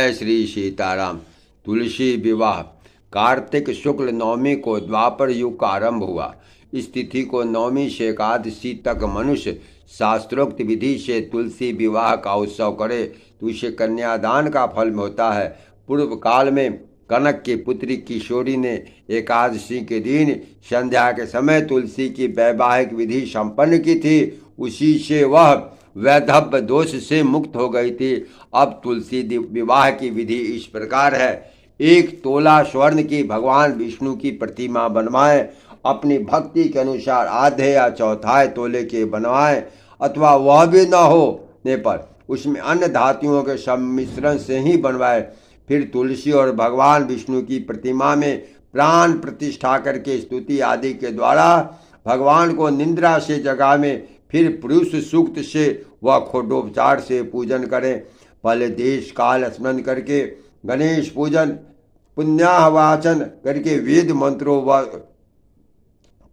जय श्री सीताराम। तुलसी विवाह। कार्तिक शुक्ल नवमी को द्वापर युग का आरंभ हुआ। इस तिथि को नवमी से एकादशी तक मनुष्य शास्त्रोक्त विधि से तुलसी विवाह का उत्सव करे तो उसे कन्यादान का फल होता है। पूर्व काल में कनक की पुत्री किशोरी ने एकादशी के दिन संध्या के समय तुलसी की वैवाहिक विधि संपन्न की थी। उसी से वह वैधव्य दोष से मुक्त हो गई थी। अब तुलसी विवाह की विधि इस प्रकार है। 1 तोला स्वर्ण की भगवान विष्णु की प्रतिमा बनवाएं। अपनी भक्ति के अनुसार आधे या चौथाई तोले के बनवाएं, अथवा वह भी न होने पर उसमें अन्य धातुओं के सम्मिश्रण से ही बनवाएं। फिर तुलसी और भगवान विष्णु की प्रतिमा में प्राण प्रतिष्ठा करके स्तुति आदि के द्वारा भगवान को निंद्रा से जगावें। फिर पुरुष सूक्त से व खोडोपचार से पूजन करें। पहले देश काल स्मरण करके गणेश पूजन, पुण्याहवाचन करके वेद मंत्रों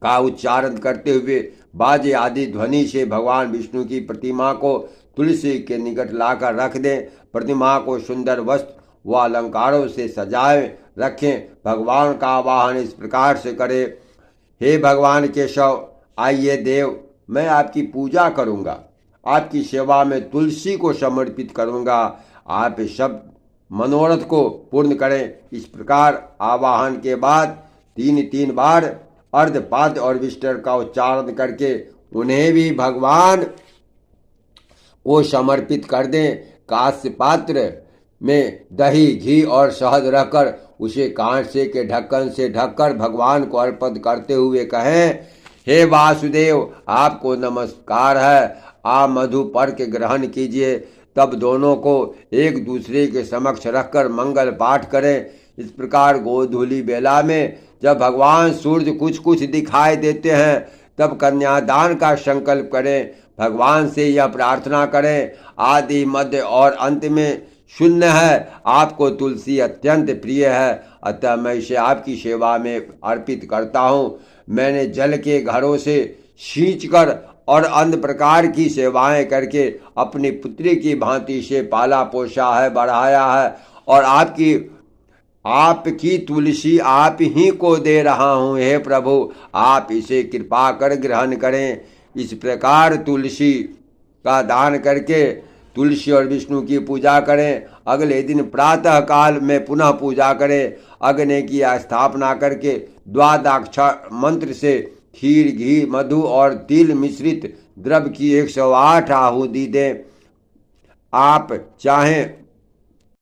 का उच्चारण करते हुए बाजे आदि ध्वनि से भगवान विष्णु की प्रतिमा को तुलसी के निकट लाकर रख दें। प्रतिमा को सुंदर वस्त्र व अलंकारों से सजाए रखें। भगवान का आवाहन इस प्रकार से करें। हे भगवान केशव, आइए देव, मैं आपकी पूजा करूंगा, आपकी सेवा में तुलसी को समर्पित करूंगा। आप सब मनोरथ को पूर्ण करें। इस प्रकार आवाहन के बाद 3 बार अर्धपाद और विष्टर का उच्चारण करके उन्हें भी भगवान को समर्पित कर दें। कांस्य पात्र में दही, घी और शहद रखकर उसे कांसे के ढक्कन से ढककर भगवान को अर्पित करते हुए कहें, हे वासुदेव, आपको नमस्कार है, आप मधु पर के ग्रहण कीजिए। तब दोनों को एक दूसरे के समक्ष रखकर मंगल पाठ करें। इस प्रकार गोधूली बेला में जब भगवान सूर्य कुछ कुछ दिखाई देते हैं तब कन्यादान का संकल्प करें। भगवान से यह प्रार्थना करें, आदि मध्य और अंत में शून्य है। आपको तुलसी अत्यंत प्रिय है, अतः मैं इसे आपकी सेवा में अर्पित करता हूँ। मैंने जल के घरों से सींचकर और अन्य प्रकार की सेवाएं करके अपनी पुत्री की भांति से पाला पोसा है, बढ़ाया है, और आपकी तुलसी आप ही को दे रहा हूँ। हे प्रभु, आप इसे कृपा कर ग्रहण करें। इस प्रकार तुलसी का दान करके तुलसी और विष्णु की पूजा करें। अगले दिन प्रातः काल में पुनः पूजा करें। अग्नि की स्थापना करके द्वादशाक्षर मंत्र से खीर, घी, मधु और तिल मिश्रित द्रव्य की 108 आहुति दें। आप चाहें